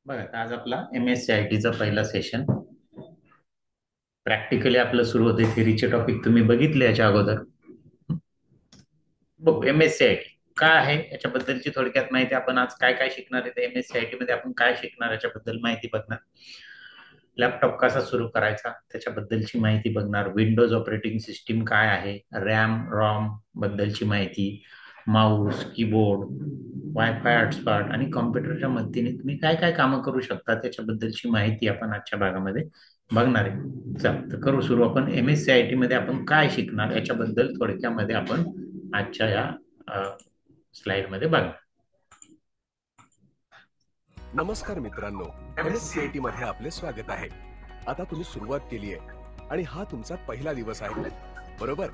बघा आज आपला MSCITचा पहिला सेशन प्रॅक्टिकली आपलं सुरू होते. थिअरीचे टॉपिक तुम्ही बघितले याच्या अगोदर. बघू MSCIT काय आहे याच्याबद्दलची थोडक्यात माहिती. आपण आज काय काय शिकणार आहे, तर MSCIT मध्ये आपण काय शिकणार याच्याबद्दल माहिती बघणार. लॅपटॉप कसा सुरू करायचा त्याच्याबद्दलची माहिती बघणार. विंडोज ऑपरेटिंग सिस्टीम काय आहे, रॅम रॉम बद्दलची माहिती, माऊस कीबोर्ड, वायफाय हॉटस्पॉट आणि कॉम्प्युटरच्या मदतीने तुम्ही काय काय कामं करू शकता त्याच्याबद्दलची माहिती आपण आजच्या भागामध्ये बघणार आहे. चल तर करू सुरू. आपण MSCIT मध्ये आपण काय शिकणार याच्याबद्दल थोडक्यामध्ये आपण आजच्या या स्लाइड मध्ये बघणार. नमस्कार मित्रांनो, MSCIT मध्ये आपले स्वागत आहे. आता तुम्ही सुरुवात केली आहे आणि हा तुमचा पहिला दिवस आहे, बरोबर?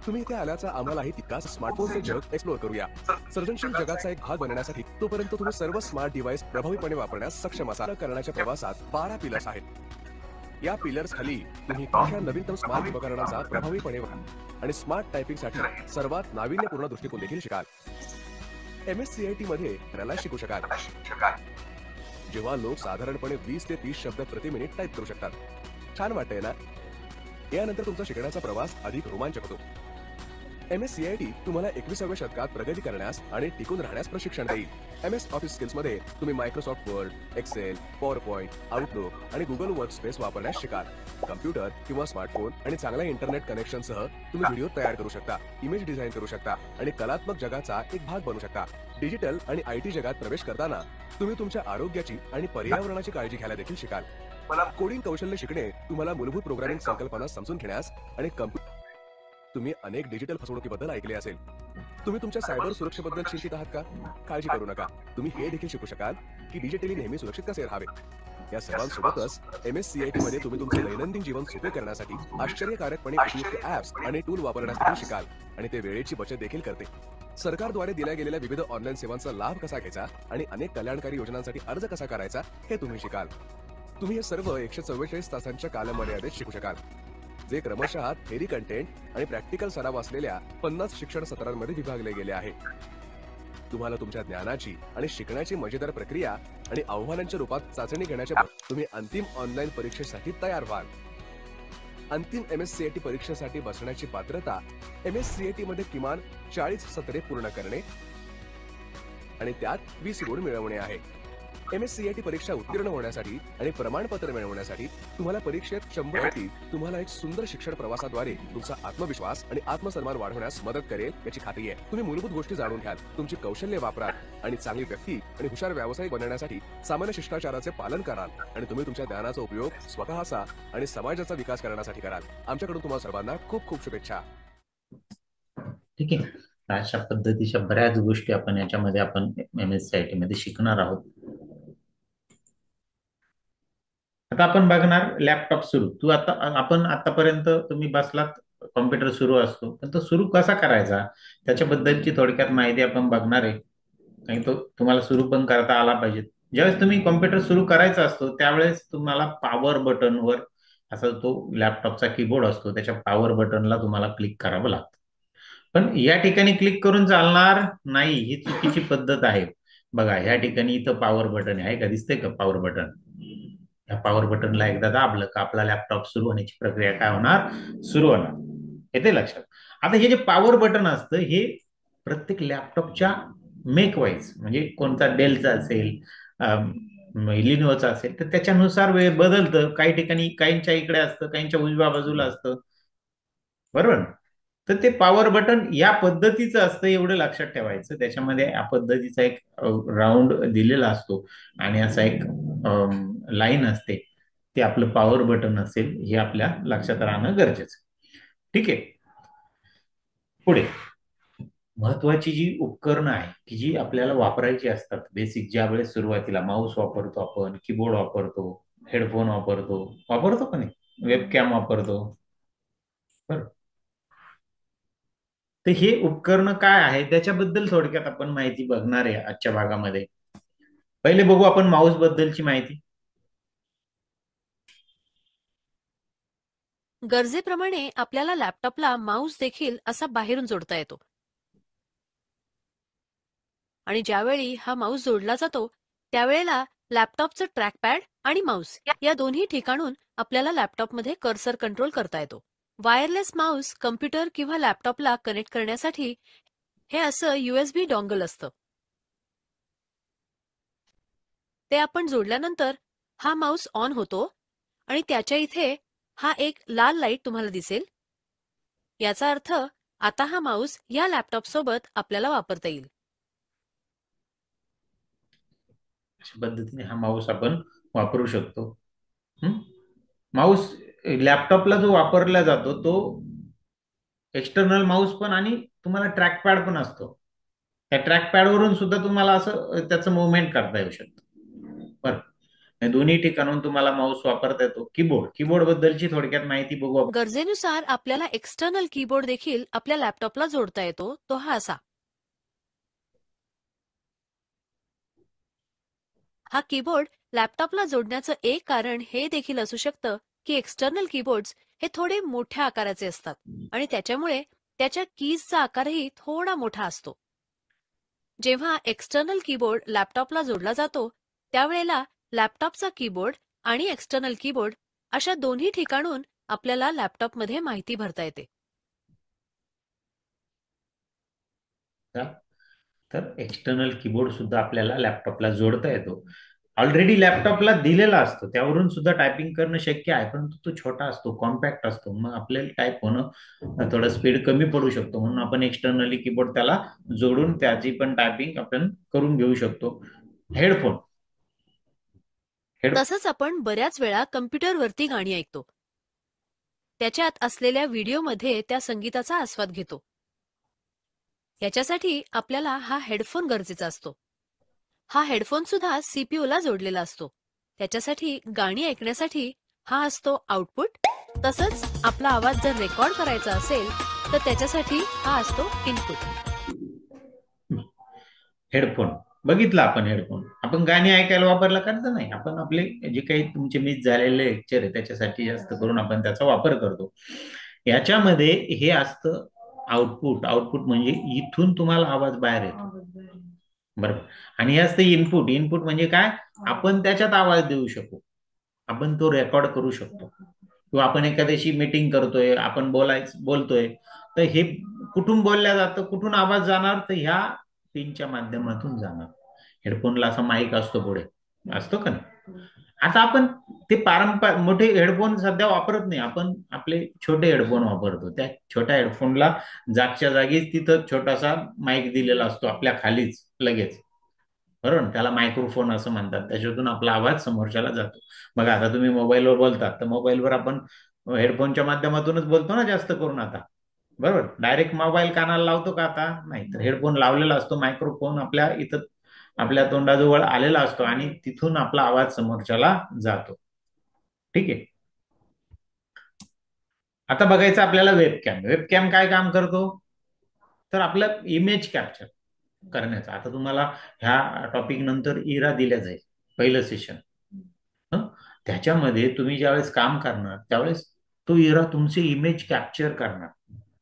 तुम्ही इथे आल्याचा आम्हालाही तितकाच स्मार्टफोनचे जग एक्सप्लोर करूया. सर्जनशील जगाचा एक भाग बनण्यासाठी तोपर्यंत तुम्ही सर्व स्मार्ट डिव्हाइस प्रभावीपणे वापरण्यास सक्षम असाल. करण्याच्या प्रवासात 12 पिलर्स आहेत. या पिलर्स खाली तुम्ही तुमच्या नवीनतम स्मार्ट उपकरणांचा प्रभावीपणे आणि स्मार्ट टायपिंगसाठी सर्वात नाविन्यपूर्ण दृष्टिकोन देखील शिकाल. MSCIT मध्ये करायला शिकू शकाल. जेव्हा लोक साधारणपणे 20 ते 30 शब्द प्रति मिनिट टाईप करू शकतात. छान वाटतंय ना? यानंतर तुमचा शिकण्याचा प्रवास अधिक रोमांचक होतो. MSCIT तुम्हाला 21व्या शतकात प्रगती करण्यास आणि टिकून राहण्यास प्रशिक्षण देईल. MS ऑफिस स्किल्स मध्ये तुम्ही Microsoft Word, Excel, PowerPoint, Outlook आणि गुगल वर्कस्पेस वापरण्यास शिकाल. कम्प्युटर किंवा स्मार्टफोन आणि चांगल्या इंटरनेट कनेक्शनसह तुम्ही व्हिडिओ तयार करू शकता, इमेज डिझाईन करू शकता आणि कलात्मक जगाचा एक भाग बनू शकता. डिजिटल आणि IT जगात प्रवेश करताना तुम्ही तुमच्या आरोग्याची आणि पर्यावरणाची काळजी घ्यायला देखील शिकाल. कोडिंग कौशल्य शिकणे तुम्हाला मूलभूत प्रोग्रामिंग संकल्पना समजून घेण्यास आणि तुम्ही अनेक डिजिटल फसवणुकीबद्दल ऐकले असेल. तुम्ही तुमच्या सायबर सुरक्षेबद्दल चिंतित आहात का? काळजी करू नका. तुम्ही हे देखील शिकू शकाल की डिजिटली नेहमी सुरक्षित कसे राहावे. या सर्वांसोबतच MSCIT मध्ये तुम्ही तुमचे दैनंदिन जीवन सोपे करण्यासाठी आश्चर्यकारकपणे उपयुक्त ऍप्स आणि टूल वापरण्यास देखील शिकाल आणि ते वेळेची बचत देखील करते. सरकारद्वारे दिल्या गेलेल्या विविध ऑनलाईन सेवांचा लाभ कसा घ्यायचा आणि अनेक कल्याणकारी योजनांसाठी अर्ज कसा करायचा हे तुम्ही शिकाल. तुम्ही हे सर्व 144 तासांच्या कालमर्यादेत शिकू शकाल, जे क्रमशः थेरी कंटेंट आणि प्रॅक्टिकल सराव असलेल्या 50 शिक्षण सत्रांमध्ये विभागले गेले आहे. तुम्हाला तुमच्या ज्ञानाची आणि शिकण्याची मजेदार प्रक्रिया आणि आव्हानांच्या रूपात चाचणी घेण्याच्या तुम्ही अंतिम ऑनलाईन परीक्षेसाठी तयार व्हाल. अंतिम MSCIT परीक्षेसाठी बसण्याची पात्रता MSCIT मध्ये किमान 40 सत्रे पूर्ण करणे आणि त्यात 20 गुण मिळवणे आहे. MSCIT परीक्षा उत्तीर्ण होण्यासाठी आणि प्रमाणपत्र मिळवण्यासाठी तुम्हाला परीक्षेत 100 तुम्हाला एक सुंदर शिक्षण प्रवासाद्वारे तुमचा आत्मविश्वास आणि आत्मसन्मान वाढवण्यास मदत करेल याची खात्री आहे. तुम्ही मूलभूत गोष्टी जाणून घ्याल, तुमची कौशल्ये वापराल आणि चांगली व्यक्ती आणि हुशार व्यावसायिक बनण्यासाठी सामान्य शिष्टाचाराचे पालन कराल आणि तुम्ही तुमच्या ज्ञानाचा उपयोग स्वतःचा आणि समाजाचा विकास करण्यासाठी कराल. आमच्याकडून तुम्हाला सर्वांना खूप खूप शुभेच्छा. ठीक आहे. अशा पद्धतीच्या बऱ्याच गोष्टी आपण याच्यामध्ये आपण MSCIT मध्ये शिकणार आहोत. आता आपण बघणार लॅपटॉप सुरू. आपण आतापर्यंत तुम्ही बसलात, कॉम्प्युटर सुरू असतो, पण तो सुरू कसा करायचा त्याच्याबद्दलची थोडक्यात माहिती आपण बघणार आहे. आणि तो तुम्हाला सुरू पण करता आला पाहिजे. ज्यावेळेस तुम्ही कॉम्प्युटर सुरू करायचा असतो त्यावेळेस तुम्हाला पॉवर बटनवर, असा तो लॅपटॉपचा कीबोर्ड असतो, त्याच्या पॉवर बटनला तुम्हाला क्लिक करावं लागतं. पण या ठिकाणी क्लिक करून चालणार नाही, ही चुकीची पद्धत आहे. बघा ह्या ठिकाणी इथं पॉवर बटन आहे का, दिसतंय का पॉवर बटन? या पॉवर बटनला एकदा दाबलं का आपला लॅपटॉप सुरू होण्याची प्रक्रिया काय होणार, सुरू होणार. येते लक्षात? आता हे जे पॉवर बटन असतं हे प्रत्येक लॅपटॉपच्या मेक वाईज, म्हणजे कोणता डेलचा असेल, लिनोचा असेल, तर त्याच्यानुसार वेळ बदलतं. काही ठिकाणी काहींच्या इकडे असतं, काहींच्या उजव्या बाजूला असतं, बरोबर ना? तर ते पॉवर बटन या पद्धतीचं असतं, एवढं लक्षात ठेवायचं. त्याच्यामध्ये या पद्धतीचा एक राऊंड दिलेला असतो आणि असा एक लाईन असते, ते आपलं पॉवर बटन असेल, हे आपल्या लक्षात राहणं गरजेचं. ठीक आहे. पुढे महत्वाची जी उपकरणं आहे की जी आपल्याला वापरायची असतात, बेसिक ज्या वेळेस सुरुवातीला माऊस वापरतो, आपण कीबोर्ड वापरतो, हेडफोन वापरतो, वापरतो का नाही, वेबकॅम वापरतो, बरं. तर हे उपकरण काय आहे त्याच्याबद्दल थोडक्यात आपण माहिती बघणार आहे आजच्या भागामध्ये. पहिले बघू आपण माऊस बद्दलची माहिती. गरजेप्रमाणे आपल्याला लॅपटॉपला माऊस देखील असा बाहेरून जोडता येतो आणि ज्यावेळी हा माऊस जोडला जातो त्यावेळेला लॅपटॉपचं ट्रॅकपॅड आणि माऊस या दोन्ही ठिकाणून आपल्याला लॅपटॉपमध्ये कर्सर कंट्रोल करता येतो. वायरलेस माऊस कम्प्युटर किंवा लॅपटॉपला कनेक्ट करण्यासाठी हे असं USB डॉंगल असतं. ते आपण जोडल्यानंतर हा माऊस ऑन होतो आणि त्याच्या इथे हा एक लाल लाईट तुम्हाला दिसेल. याचा अर्थ आता हा माऊस या लॅपटॉप सोबत आपल्याला वापरता येईल. अशा पद्धतीने हा माऊस आपण वापरू शकतो. माऊस लॅपटॉपला जो वापरला जातो तो एक्सटर्नल माऊस पण आणि तुम्हाला ट्रॅकपॅड पण असतो. त्या ट्रॅकपॅडवरून सुद्धा तुम्हाला असं त्याचं मुवमेंट करता येऊ शकतं. बरं, या दोन्ही ठिकाणून तुम्हाला माऊस वापरता येतो. कीबोर्ड बद्दलची थोडक्यात माहिती बघू आपण. गरजेनुसार आपल्याला एक्सटर्नल कीबोर्ड देखील आपल्या लॅपटॉपला जोडता येतो. तो हा असा. हा कीबोर्ड लॅपटॉपला जोडण्याचं एक कारण हे देखील असू शकतं की एक्सटर्नल कीबोर्ड्स हे थोडे मोठ्या आकाराचे असतात आणि त्याच्यामुळे त्याच्या कीजचा आकारही थोडा मोठा असतो. जेव्हा एक्सटर्नल कीबोर्ड लॅपटॉपला जोडला जातो त्यावेळेला लॅपटॉपचा कीबोर्ड आणि एक्सटर्नल कीबोर्ड अशा दोन्ही ठिकाणून आपल्याला लॅपटॉपमध्ये माहिती भरता येते. तर एक्सटर्नल कीबोर्ड सुद्धा आपल्याला लॅपटॉपला जोडता येतो. ऑलरेडी लॅपटॉपला दिलेला असतो, त्यावरून सुद्धा टायपिंग करणं शक्य आहे, परंतु तो छोटा असतो, कॉम्पॅक्ट असतो. मग आपल्याला टाईप होणं थोडं स्पीड कमी पडू शकतो. म्हणून आपण एक्सटर्नली कीबोर्ड त्याला जोडून त्याची पण टायपिंग आपण करून घेऊ शकतो. हेडफोन तसंच आपण बऱ्याच वेळा कम्प्युटरवरती गाणी ऐकतो. त्याच्यात असलेल्या व्हिडिओमध्ये त्या संगीताचा आस्वाद घेतो. याच्यासाठी आपल्याला हा हेडफोन गरजेचा असतो. हा हेडफोन सुद्धा सीपीयूला जोडलेला असतो. त्याच्यासाठी गाणी ऐकण्यासाठी हा असतो आउटपुट. तसंच आपला आवाज जर रेकॉर्ड करायचा असेल तर त्याच्यासाठी हा असतो इनपुट. हेडफोन बघितला आपण. हेडफोन आपण गाणी ऐकायला वापरला करता नाही, आपण आपले जे काही तुमचे मिस झालेले लेक्चर आहे त्याच्यासाठी जास्त करून आपण त्याचा वापर करतो. याच्यामध्ये हे असतं आउटपुट म्हणजे इथून तुम्हाला आवाज बाहेर येतो. बरोबर. आणि हे असतं इनपुट म्हणजे काय, आपण त्याच्यात आवाज देऊ शकू, आपण तो रेकॉर्ड करू शकतो. किंवा आपण एखाद्याशी मीटिंग करतोय, आपण बोलतोय, तर हे कुठून बोलल्या जातं, कुठून आवाज जाणार, तर ह्या पिनच्या माध्यमातून जाणार. हेडफोनला असा माईक असतो पुढे, असतो का नाही. आता आपण ते मोठे हेडफोन सध्या वापरत नाही, आपण आपले छोटे हेडफोन वापरतो. त्या छोट्या हेडफोनला जागच्या जागीच तिथं छोटासा माईक दिलेला असतो आपल्या खालीच लगेच. बरोबर, त्याला मायक्रोफोन असं म्हणतात. त्याच्यातून आपला आवाज समोरच्याला जातो. बघा, आता तुम्ही मोबाईलवर बोलतात तर मोबाईलवर आपण हेडफोनच्या माध्यमातूनच बोलतो ना जास्त करून आता. बरोबर, डायरेक्ट मोबाईल कानाला लावतो का आता? नाही, तर हेडफोन लावलेला असतो, मायक्रोफोन आपल्या इथं आपल्या तोंडाजवळ आलेला असतो आणि तिथून आपला आवाज समोरच्याला जातो. ठीक आहे. आता बघायचं आपल्याला वेबकॅम काय काम करतो, तर आपलं इमेज कॅप्चर करण्याचा. आता तुम्हाला ह्या टॉपिक नंतर इरा दिल्या जाईल, पहिलं सेशन. त्याच्यामध्ये तुम्ही ज्यावेळेस काम करणार त्यावेळेस तो इरा तुमचे इमेज कॅप्चर करणार.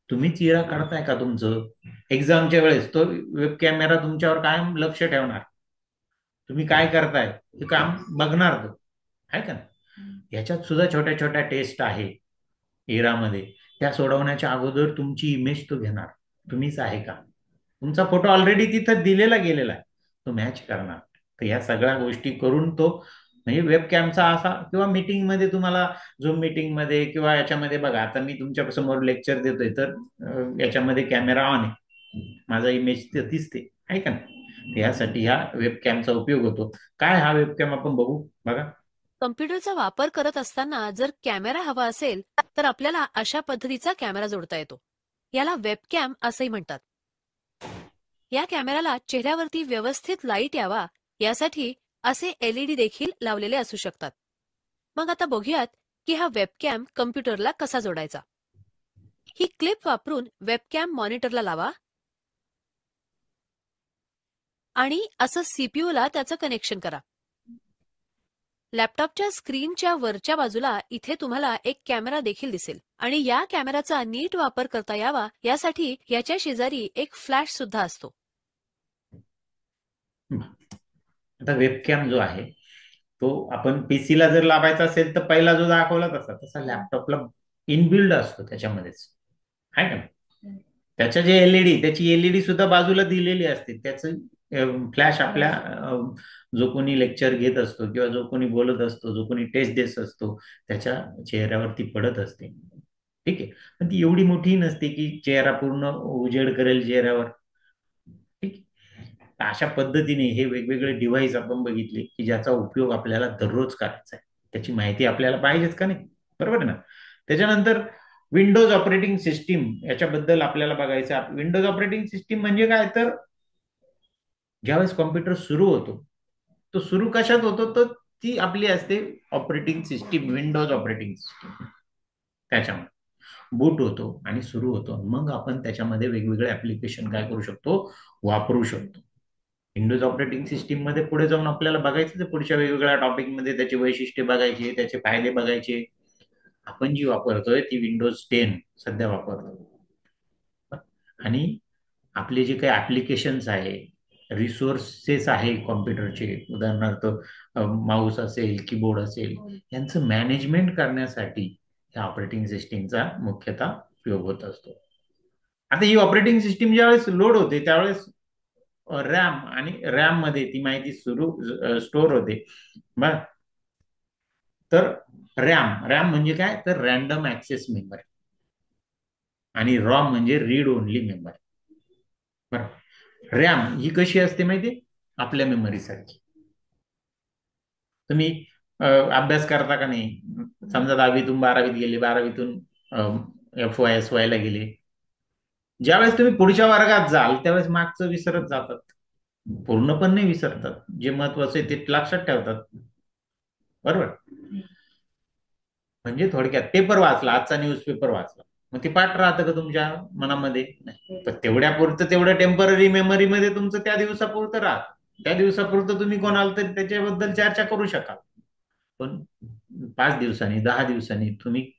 तुम्हीच इरा करताय का तुमचं? एक्झामच्या वेळेस तो वेब कॅमेरा तुमच्यावर कायम लक्ष ठेवणार, तुम्ही काय करताय हे काम बघणार तो, आहे का. ह्याच्यात सुद्धा छोट्या छोट्या टेस्ट आहे इरामध्ये. त्या सोडवण्याच्या अगोदर तुमची इमेज तो घेणार, तुम्हीच आहे का. तुमचा फोटो ऑलरेडी तिथं दिलेला गेलेला आहे, तो मॅच करणार. तर ह्या सगळ्या गोष्टी करून तो म्हणजे वेब कॅमचा असा. किंवा मीटिंग मध्ये तुम्हाला झूम मीटिंग मध्ये किंवा याच्यामध्ये बघा, आता मी तुमच्या समोर लेक्चर देतोय तर याच्यामध्ये कॅमेरा ऑन आहे, माझा इमेज दिसते, आहे का नाही. यासाठी ह्या वेब कॅमचा उपयोग होतो. काय हा वेब कॅम आपण बघू. बघा, कम्प्युटरचा वापर करत असताना जर कॅमेरा हवा असेल तर आपल्याला अशा पद्धतीचा कॅमेरा जोडता येतो. याला वेबकॅम असंही म्हणतात. या कॅमेराला चेहऱ्यावरती व्यवस्थित लाईट यावा यासाठी असे LED देखील लावलेले असू शकतात. मग आता बघूयात की हा वेबकॅम कम्प्युटरला कसा जोडायचा. ही क्लिप वापरून वेबकॅम मॉनिटरला लावा आणि असं सीपीयूला त्याचं कनेक्शन करा. लॅपटॉपच्या स्क्रीनच्या वरच्या बाजूला इथे तुम्हाला एक कॅमेरा देखील दिसेल आणि या कॅमेराचा नीट वापर करता यावा यासाठी याच्या शेजारी एक फ्लॅश सुद्धा असतो. आता वेबकॅम जो आहे तो आपण पीसीला जर लावायचा असेल तर पहिला जो दाखवला तसा तसा लॅपटॉपला इनबिल्ड असतो त्याच्यामध्येच, आहे का? त्याच्या जे एलईडी, त्याची एलईडी सुद्धा बाजूला दिलेली असते. त्याचं फ्लॅश आपल्या जो कोणी लेक्चर घेत असतो किंवा जो कोणी बोलत असतो, जो कोणी टेस्ट देत असतो, त्याच्या चेहऱ्यावरती पडत असते. ठीक आहे. पण ती एवढी मोठी नसते की चेहरा पूर्ण उजेड करेल चेहऱ्यावर. ठीक आहे. अशा पद्धतीने हे वेगवेगळे डिव्हाइस आपण बघितले की ज्याचा उपयोग आपल्याला दररोज करायचा आहे. त्याची माहिती आपल्याला पाहिजेच का नाही? बरोबर आहे ना? त्याच्यानंतर विंडोज ऑपरेटिंग सिस्टीम याच्याबद्दल आपल्याला बघायचं आहे. विंडोज ऑपरेटिंग सिस्टीम म्हणजे काय? तर ज्यावेळेस कॉम्प्युटर सुरू होतो, तो सुरू कशात होतो? तर ती आपली असते operating system, Windows operating system. त्याच्यामध्ये बूट होतो आणि सुरू होतो. मग आपण त्याच्यामध्ये वेगवेगळे ऍप्लिकेशन काय करू शकतो? वापरू शकतो. विंडोज ऑपरेटिंग सिस्टीम मध्ये पुढे जाऊन आपल्याला बघायचं, पुढच्या वेगवेगळ्या टॉपिक मध्ये त्याचे वैशिष्ट्य बघायचे, त्याचे फायदे बघायचे. आपण जी वापरतोय ती विंडोज 10 सध्या वापरतो. आणि आपले जे काही ऍप्लिकेशन्स आहे, रिसोर्सेस आहे कॉम्प्युटरचे, उदाहरणार्थ माऊस असेल, कीबोर्ड असेल, यांचं मॅनेजमेंट करण्यासाठी या ऑपरेटिंग सिस्टीमचा मुख्यतः उपयोग होत असतो. आता ही ऑपरेटिंग सिस्टीम ज्यावेळेस लोड होते त्यावेळेस रॅम आणि रॅम मध्ये ती माहिती स्टोअर होते. बर, तर रॅम रॅम म्हणजे काय? तर रॅन्डम ऍक्सेस मेमरी. आणि रॉम म्हणजे रीड ओनली मेमरी. बरं, रॅम ही कशी असते माहिती? आपल्या मेमरीसारखी. तुम्ही अभ्यास करता का नाही? समजा 10वीतून 12वीत गेले, 12वीतून FY SY ला गेले. ज्यावेळेस तुम्ही पुढच्या वर्गात जाल त्यावेळेस मागचं विसरत जातात. पूर्ण पण नाही विसरतात, जे महत्वाचं आहे ते लक्षात ठेवतात. बरोबर? म्हणजे थोडक्यात पेपर वाचला, आजचा न्यूजपेपर वाचला, मग ते पाठ राहतं का तुमच्या मनामध्ये? नाही. पण तेवढ्या पुरतं, तेवढ्या टेम्पररी मेमरीमध्ये तुमचं त्या दिवसापुरतं राहतं. त्या दिवसापुरतं तुम्ही कोणाला तरी त्याच्याबद्दल चर्चा करू शकाल. पण 5 दिवसांनी, 10 दिवसांनी तुम्ही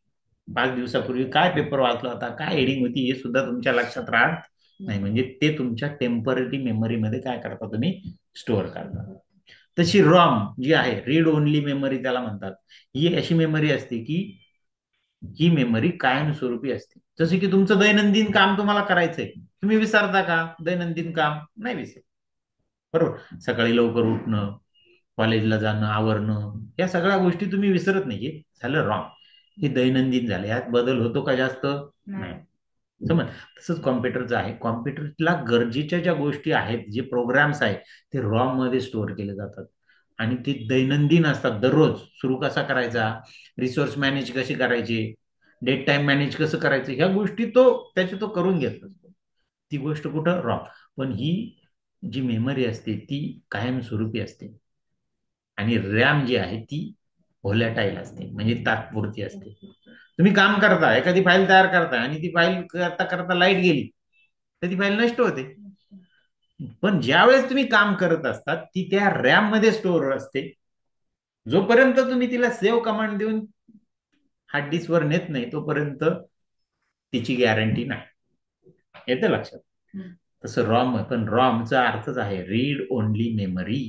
5 दिवसापूर्वी काय पेपर वाचला होता, काय हेडिंग होती, हे सुद्धा तुमच्या लक्षात राहत नाही. म्हणजे ते तुमच्या टेम्पररी मेमरीमध्ये काय करता? तुम्ही स्टोअर करता. तशी रॉम जी आहे, रीड ओनली मेमरी त्याला म्हणतात, ही अशी मेमरी असते की ही मेमरी कायमस्वरूपी असते. जसे की तुमचं दैनंदिन काम तुम्हाला करायचंय, तुम्ही विसरता का? दैनंदिन काम नाही विसर. बरोबर? सकाळी लवकर उठणं, कॉलेजला जाणं, आवरणं, या सगळ्या गोष्टी तुम्ही विसरत नाही. हे झालं रॉंग. हे दैनंदिन झाले. यात बदल होतो का जास्त? नाही. समज तसंच कॉम्प्युटरचं आहे. कॉम्प्युटरला गरजेच्या ज्या गोष्टी आहेत, जे प्रोग्राम्स आहेत, ते रॉम मध्ये स्टोअर केले जातात आणि ते दैनंदिन असतात. दररोज सुरू कसा करायचा, रिसोर्स मॅनेज कशी करायची, डेट टाइम मॅनेज कसं करायचं, ह्या गोष्टी तो करून घेत असतो. ती गोष्ट कुठं? रॉम. पण ही जी मेमरी असते ती कायमस्वरूपी असते. आणि रॅम जी आहे ती व्होलॅटाईल असते, म्हणजे तात्पुरती असते. तुम्ही काम करता, एखादी फाईल तयार करता आणि ती फाईल करता करता लाईट गेली तर ती फाईल नष्ट होते. पण ज्या वेळेस तुम्ही काम करत असतात ती त्या रॅम मध्ये स्टोअर असते. जोपर्यंत तुम्ही तिला सेव्ह कमांड देऊन हार्ड डिस्क वर नेत नाही तोपर्यंत तिची गॅरंटी नाही. येतं लक्षात? तसं रॉम, पण रॉमचा अर्थच आहे रीड ओनली मेमरी.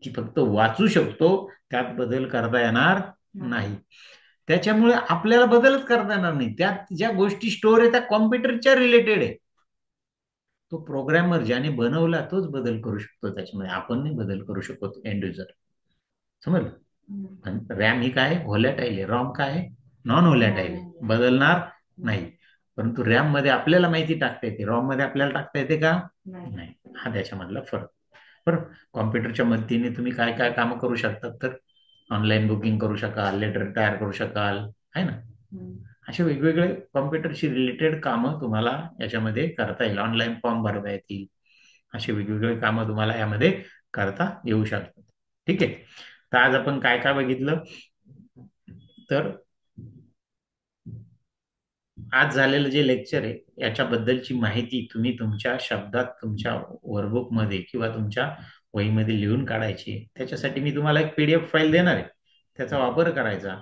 ती फक्त वाचू शकतो, त्यात बदल करता येणार नाही. त्याच्यामुळे आपल्याला बदलच करता येणार नाही. त्यात ज्या गोष्टी स्टोअर आहे त्या कॉम्प्युटरच्या रिलेटेड आहे. तो प्रोग्रॅमर ज्याने बनवला तोच बदल करू शकतो त्याच्यामध्ये, आपण नाही बदल करू शकतो एंड युजर. समजलं? रॅम ही काय? व्होलॅटाईल आहे. रॉम काय आहे? नॉन व्होलॅटाईल आहे, बदलणार नाही. परंतु रॅम मध्ये आपल्याला माहिती टाकता येते, रॉम मध्ये आपल्याला टाकता येते का? नाही. हा त्याच्यामधला फरक. बरं, कॉम्प्युटरच्या मदतीने तुम्ही काय काय कामं करू शकतात? तर ऑनलाईन बुकिंग करू शकाल, लेटर तयार करू शकाल, आहे ना? असे वेगवेगळे कॉम्प्युटरशी रिलेटेड कामं तुम्हाला याच्यामध्ये करता येईल. ऑनलाईन फॉर्म भरता येतील. असे वेगवेगळे कामं तुम्हाला यामध्ये करता येऊ शकतात. ठीक आहे. तर आज आपण काय काय बघितलं? तर आज झालेलं जे लेक्चर आहे याच्याबद्दलची माहिती तुम्ही तुमच्या शब्दात, तुमच्या वर्कबुक मध्ये किंवा तुमच्या वहीमध्ये लिहून काढायची. त्याच्यासाठी मी तुम्हाला एक PDF फाईल देणार आहे, त्याचा वापर करायचा.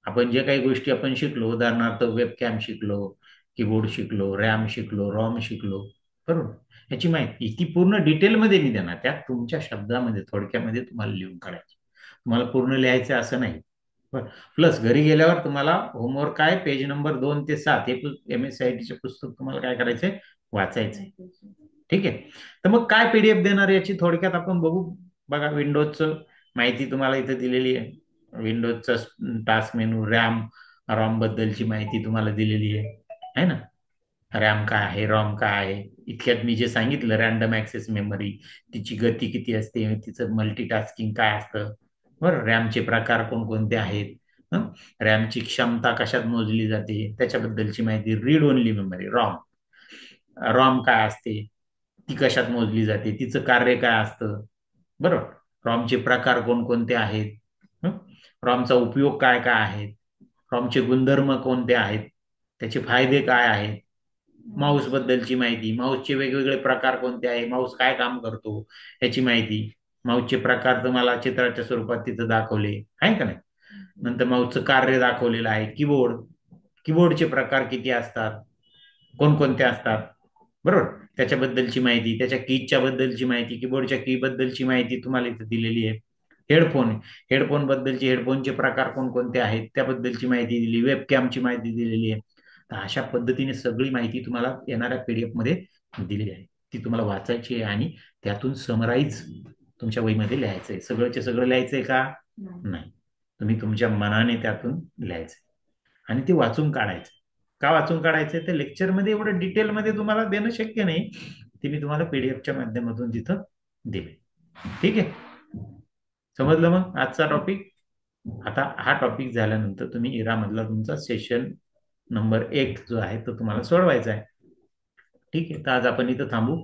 आपण जे काही गोष्टी आपण शिकलो, उदाहरणार्थ वेबकॅम शिकलो, कीबोर्ड शिकलो, रॅम शिकलो, रॉम शिकलो, बरोबर? याची माहिती ती पूर्ण डिटेलमध्ये मी देणार, त्यात तुमच्या शब्दामध्ये थोडक्यामध्ये तुम्हाला लिहून काढायची. तुम्हाला पूर्ण लिहायचं असं नाही. प्लस घरी गेल्यावर तुम्हाला होमवर्क काय, पेज नंबर 2 ते 7 हे MSCIT पुस्तक तुम्हाला काय करायचंय, वाचायचंय. ठीक आहे. तर मग काय PDF देणार याची थोडक्यात आपण बघू. बघा, विंडोजचं माहिती तुम्हाला इथे दिलेली आहे. विंडोजचा टास्क मेनू, रॉम बद्दलची माहिती तुम्हाला दिलेली आहे ना. रॅम काय आहे, रॉम काय आहे, इतक्यात मी जे सांगितलं रॅन्डम ऍक्सेस मेमरी, तिची गती किती असते, तिचं मल्टीटास्किंग काय असतं, बरं, रॅमचे प्रकार कोणकोणते आहेत, रॅमची क्षमता कशात मोजली जाते त्याच्याबद्दलची माहिती, read only memory ROM, ROM काय असते, ती कशात मोजली जाते, तिचं कार्य काय असतं, बरोबर, रॉमचे प्रकार कोणकोणते आहेत, रॉमचा उपयोग काय काय आहेत, रॉमचे गुणधर्म कोणते आहेत, त्याचे फायदे काय आहेत, माऊस बद्दलची माहिती, माऊसचे वेगवेगळे प्रकार कोणते आहे, माऊस काय काम करतो याची माहिती, माऊसचे प्रकार तुम्हाला चित्राच्या स्वरूपात तिथं दाखवले आहे का नाही. नंतर माऊसचं कार्य दाखवलेलं आहे. कीबोर्डचे प्रकार किती असतात, कोणकोणते असतात, बरोबर, त्याच्याबद्दलची माहिती, त्याच्या कीजच्या बद्दलची माहिती, कीबोर्डच्या की बद्दलची माहिती तुम्हाला इथे दिलेली आहे. हेडफोन बद्दलचे, हेडफोनचे प्रकार कोणकोणते आहेत त्याबद्दलची माहिती दिली, वेबकॅमची माहिती दिलेली आहे. तर अशा पद्धतीने सगळी माहिती तुम्हाला येणाऱ्या PDF मध्ये दिलेली आहे. ती तुम्हाला वाचायची आहे आणि त्यातून समराईज तुमच्या वहीमध्ये लिहायचंय. सगळंचे सगळं लिहायचंय का, नाही, तुम्ही तुमच्या मनाने त्यातून लिहायचंय आणि ते वाचून काढायचं. का वाचून काढायचंय, ते लेक्चरमध्ये एवढं डिटेलमध्ये तुम्हाला देणं शक्य नाही, ते मी तुम्हाला PDFच्या माध्यमातून तिथं दिले. ठीक आहे, समजलं मग आजचा टॉपिक. आता हा टॉपिक झाल्यानंतर तुम्ही इरा मधला तुमचा सेशन नंबर 1 जो आहे तो तुम्हाला सोडवायचा आहे. ठीक आहे, तर आज आपण इथं थांबू.